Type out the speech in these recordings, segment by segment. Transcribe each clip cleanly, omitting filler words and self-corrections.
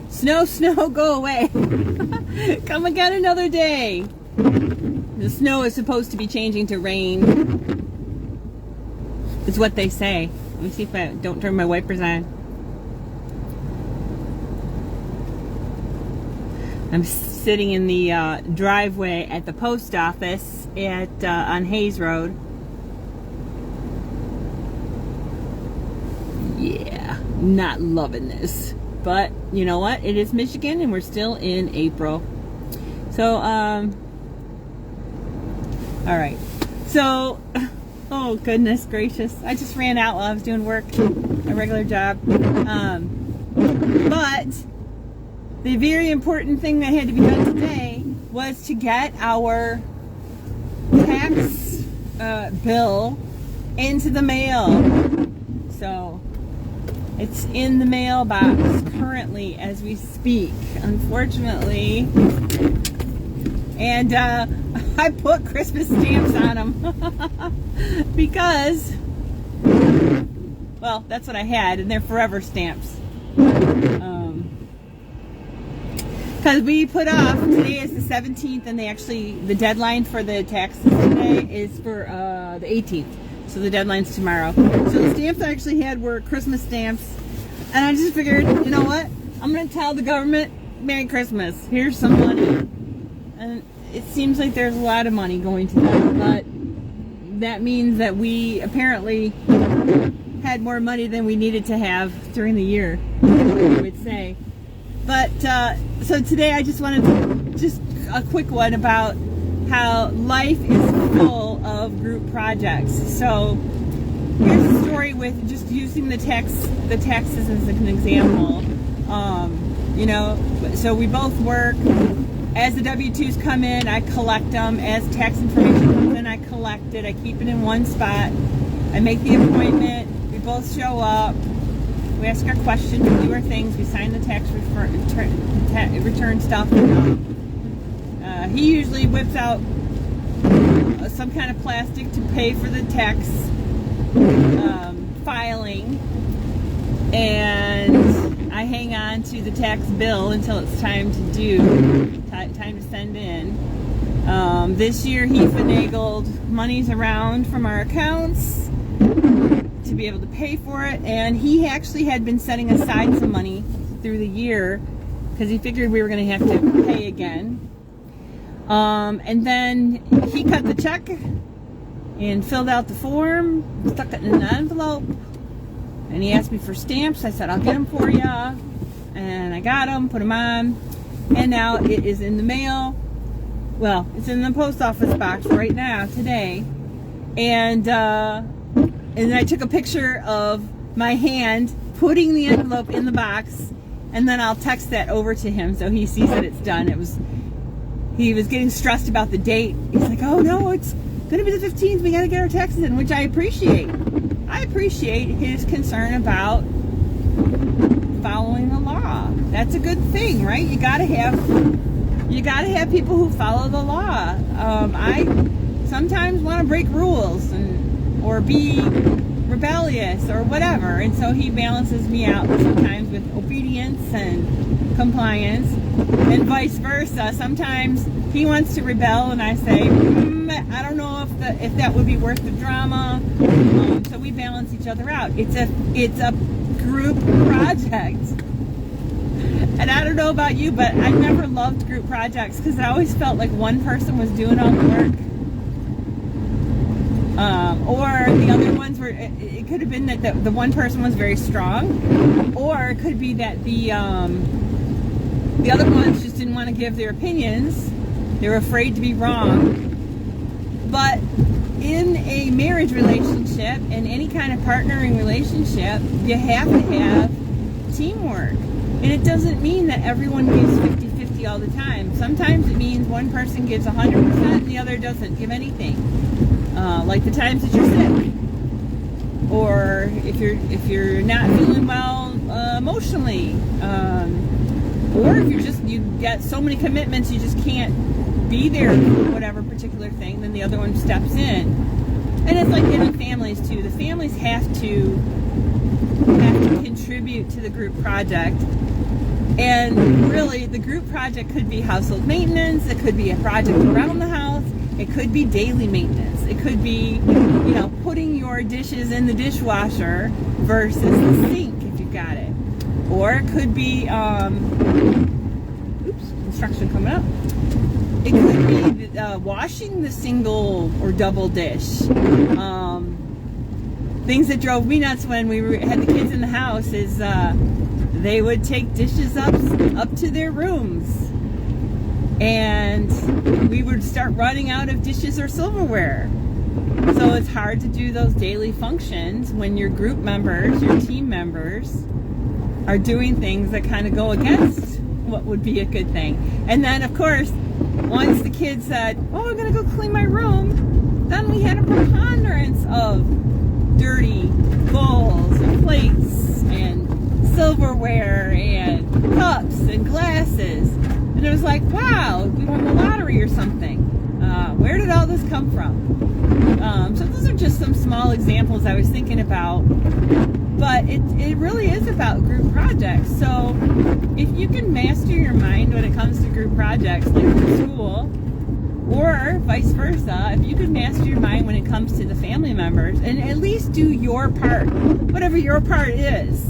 Snow, snow, go away. Come again another day. The snow is supposed to be changing to rain. It's what they say. Let me see if I don't turn my wipers on. I'm sitting in the driveway at the post office at on Hayes Road. Yeah, not loving this. But you know what? It is Michigan and we're still in April. So, alright. So, oh goodness gracious. I just ran out while I was doing work, a regular job. But the very important thing that had to be done today was to get our tax bill into the mail. So, it's in the mailbox currently as we speak, unfortunately. And I put Christmas stamps on them because, well, that's what I had, and they're forever stamps. Because we put off, today is the 17th, and the deadline for the taxes today is for the 18th. So the deadline's tomorrow. So the stamps I actually had were Christmas stamps. And I just figured, you know what? I'm going to tell the government, Merry Christmas. Here's some money. And it seems like there's a lot of money going to them. But that means that we apparently had more money than we needed to have during the year, I would say. But, so today I just wanted to, just a quick one about how life is full of group projects. So here's a story with just using the taxes as an example. You know, so we both work. As the W-2s come in, I collect them. As tax information comes in, I collect it. I keep it in one spot. I make the appointment. We both show up. We ask our questions. We do our things. We sign the tax return stuff. He usually whips out some kind of plastic to pay for the tax filing, and I hang on to the tax bill until it's time to time to send in. This year he finagled monies around from our accounts to be able to pay for it, and he actually had been setting aside some money through the year because he figured we were going to have to pay again. And then he cut the check and filled out the form, stuck it in an envelope, and he asked me for stamps. I said, I'll get them for you, and I got them, put them on, and now it is in the mail. Well, it's in the post office box right now, today, and then I took a picture of my hand putting the envelope in the box, and then I'll text that over to him so he sees that it's done. He was getting stressed about the date. He's like, oh no, it's going to be the 15th. We got to get our taxes in, which I appreciate. I appreciate his concern about following the law. That's a good thing, right? You got to have people who follow the law. I sometimes want to break rules or be rebellious or whatever, and so he balances me out sometimes with obedience and compliance, and vice versa. Sometimes he wants to rebel, and I say, I don't know if that would be worth the drama. So we balance each other out. It's a group project, and I don't know about you, but I never loved group projects because I always felt like one person was doing all the work. Or the other ones were, it could have been that the one person was very strong, or it could be that the other ones just didn't want to give their opinions. They were afraid to be wrong. But in a marriage relationship and any kind of partnering relationship, you have to have teamwork. And it doesn't mean that everyone gives 50-50 all the time. Sometimes it means one person gives 100% and the other doesn't give anything. Like the times that you're sick, or if you're not feeling well emotionally, or if you get so many commitments you just can't be there for whatever particular thing, then the other one steps in. And it's like families too. The families have to contribute to the group project. And really, the group project could be household maintenance. It could be a project around the house. It could be daily maintenance. It could be, putting your dishes in the dishwasher versus the sink if you've got it. Or it could be, construction coming up. It could be washing the single or double dish. Things that drove me nuts when we had the kids in the house is they would take dishes up to their rooms, and we would start running out of dishes or silverware. So it's hard to do those daily functions when your group members, your team members, are doing things that kind of go against what would be a good thing. And then, of course, once the kids said, "Oh, I'm going to go clean my room," then we had a preponderance of dirty bowls and plates and silverware and cups and glasses. And it was like, wow, we won the lottery or something. Where did all this come from? So those are just some small examples I was thinking about. But it really is about group projects. So if you can master your mind when it comes to group projects, like in school, or vice versa, if you can master your mind when it comes to the family members, and at least do your part, whatever your part is.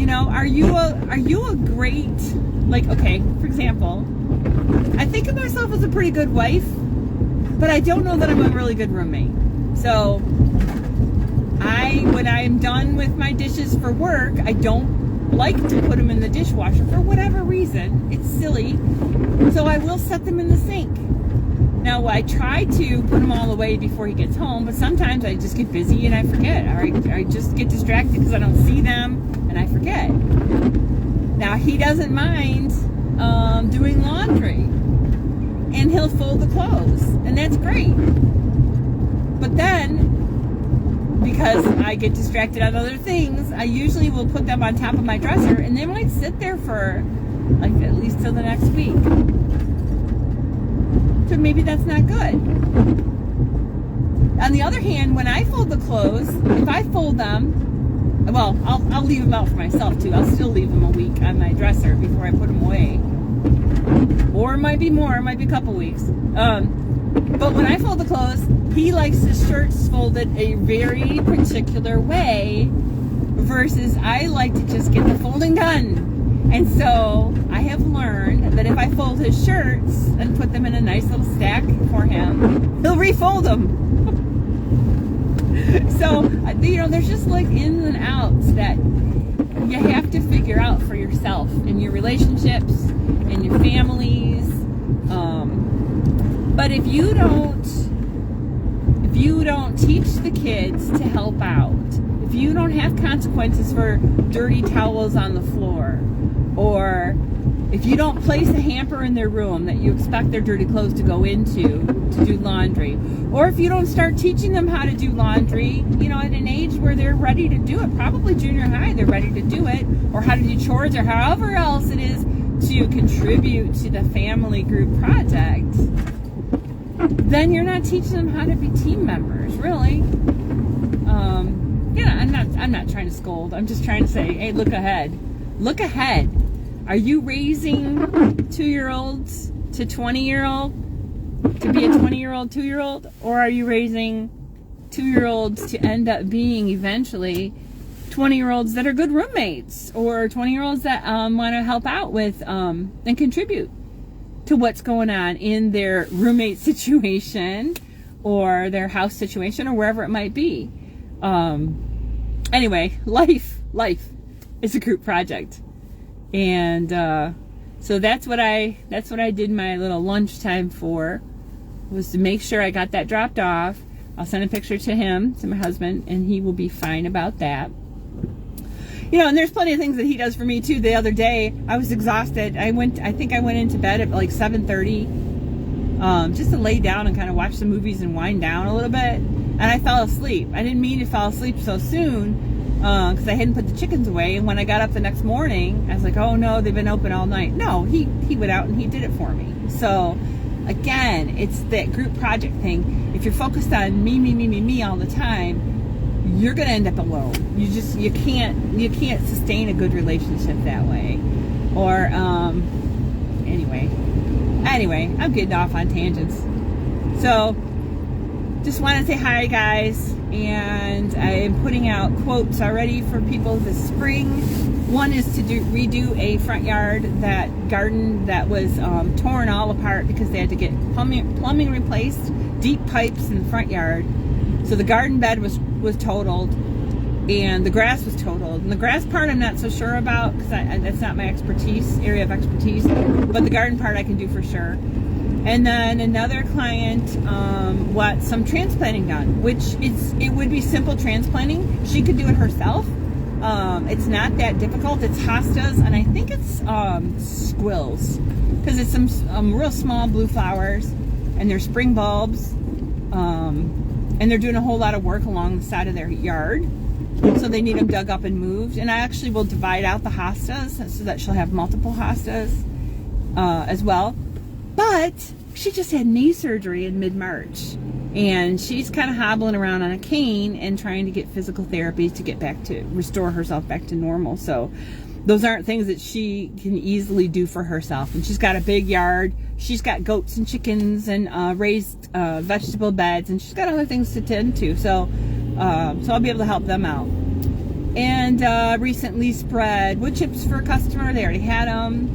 Are you a great, okay, for example, I think of myself as a pretty good wife, but I don't know that I'm a really good roommate. So when I'm done with my dishes for work, I don't like to put them in the dishwasher for whatever reason. It's silly. So I will set them in the sink. Now, I try to put them all away before he gets home, but sometimes I just get busy and I forget. Or I just get distracted because I don't see them and I forget. Now, he doesn't mind doing laundry, and he'll fold the clothes, and that's great. But then, because I get distracted on other things, I usually will put them on top of my dresser, and they might sit there for at least till the next week. So maybe that's not good. On the other hand, when I fold the clothes, if I fold them, well, I'll leave them out for myself too. I'll still leave them a week on my dresser before I put them away. Or it might be more, it might be a couple weeks. But when I fold the clothes, he likes his shirts folded a very particular way, versus I like to just get the folding done. And so I have learned that if I fold his shirts and put them in a nice little stack for him, he'll refold them. So, there's just ins and outs that you have to figure out for yourself in your relationships, in your families. But if you don't teach the kids to help out, if you don't have consequences for dirty towels on the floor, or if you don't place a hamper in their room that you expect their dirty clothes to go into to do laundry, or if you don't start teaching them how to do laundry, at an age where they're ready to do it, probably junior high, they're ready to do it, or how to do chores, or however else it is to contribute to the family group project, then you're not teaching them how to be team members, really. I'm not trying to scold. I'm just trying to say, hey, look ahead. Look ahead. Are you raising 2-year-olds to 20-year-old to be a 20-year-old, 2-year-old? Or are you raising 2-year-olds to end up being eventually 20-year-olds that are good roommates, or 20-year-olds that want to help out with and contribute to what's going on in their roommate situation or their house situation or wherever it might be? Anyway, life is a group project. And so that's what I did my little lunchtime for, was to make sure I got that dropped off. I'll send a picture to him, to my husband, and he will be fine about that. And there's plenty of things that he does for me too. The other day, I was exhausted. I think I went into bed at 7:30, just to lay down and kind of watch some movies and wind down a little bit. And I fell asleep. I didn't mean to fall asleep so soon, because I hadn't put the chickens away. And when I got up the next morning, I was like, oh no, they've been open all night. No, he went out and he did it for me. So again, it's that group project thing. If you're focused on me all the time, you're gonna end up alone. You can't sustain a good relationship that way. Or anyway, I'm getting off on tangents. So just want to say hi, guys, and I am putting out quotes already for people this spring. One is to redo a front yard garden that was torn all apart because they had to get plumbing replaced, deep pipes in the front yard. So the garden bed was totaled, and the grass was totaled. And the grass part I'm not so sure about because that's not my area of expertise. But the garden part I can do for sure. And then another client wants some transplanting done, which it would be simple transplanting. She could do it herself. It's not that difficult. It's hostas, and I think it's squills, because it's some real small blue flowers, and they're spring bulbs, and they're doing a whole lot of work along the side of their yard, so they need them dug up and moved. And I actually will divide out the hostas so that she'll have multiple hostas as well. But she just had knee surgery in mid-March, and she's kind of hobbling around on a cane and trying to get physical therapy to restore herself back to normal. So those aren't things that she can easily do for herself. And she's got a big yard. She's got goats and chickens and raised vegetable beds, and she's got other things to tend to. So I'll be able to help them out. And recently spread wood chips for a customer. They already had them.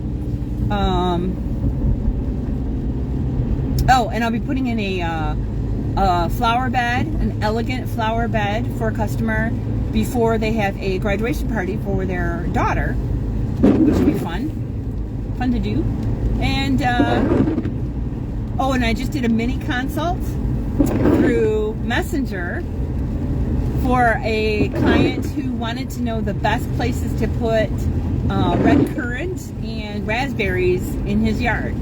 Oh, and I'll be putting in a flower bed, an elegant flower bed for a customer before they have a graduation party for their daughter, which will be fun to do. And and I just did a mini consult through Messenger for a client who wanted to know the best places to put red currant and raspberries in his yard.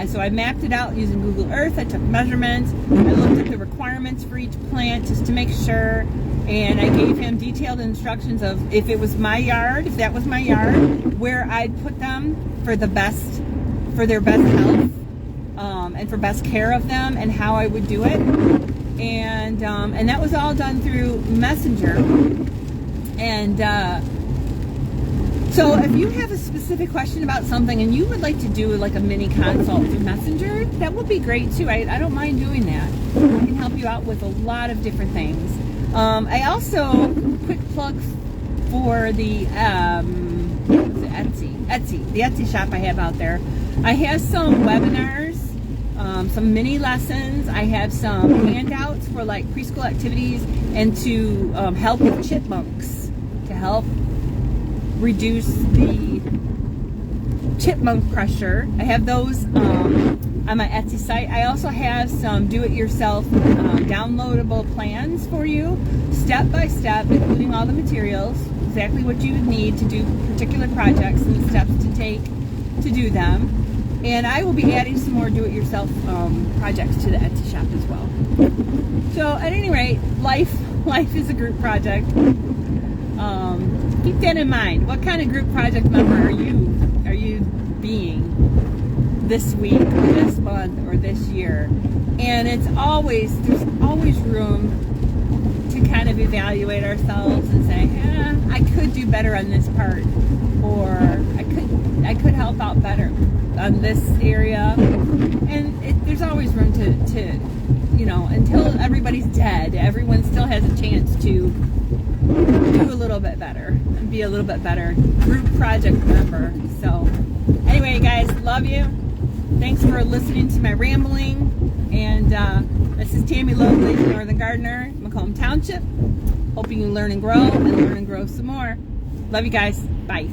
So I mapped it out using Google Earth. I took measurements. I looked at the requirements for each plant just to make sure, and I gave him detailed instructions of if that was my yard, where I'd put them for their best health, and for best care of them, and how I would do it. And that was all done through Messenger. And so if you have a specific question about something and you would like to do like a mini consult through Messenger, that would be great too. I don't mind doing that. I can help you out with a lot of different things. I also, quick plug for the Etsy shop I have out there. I have some webinars, some mini lessons. I have some handouts for like preschool activities and to help with chipmunks, to help reduce the chipmunk pressure. I have those on my Etsy site. I also have some do-it-yourself downloadable plans for you, step by step, including all the materials, exactly what you would need to do particular projects and the steps to take to do them. And I will be adding some more do-it-yourself projects to the Etsy shop as well. So at any rate, life is a group project. Keep that in mind. What kind of group project member are you being this week, or this month, or this year? And there's always room to kind of evaluate ourselves and say, I could do better on this part, or I could help out better on this area. And there's always room to until everybody's dead, everyone still has a chance to do a little bit better and be a little bit better group project member. So anyway, guys, love you. Thanks for listening to my rambling. And this is Tammy Lowe, LazyNorthernGardener, Macomb Township. Hoping you learn and grow some more. Love you guys. Bye.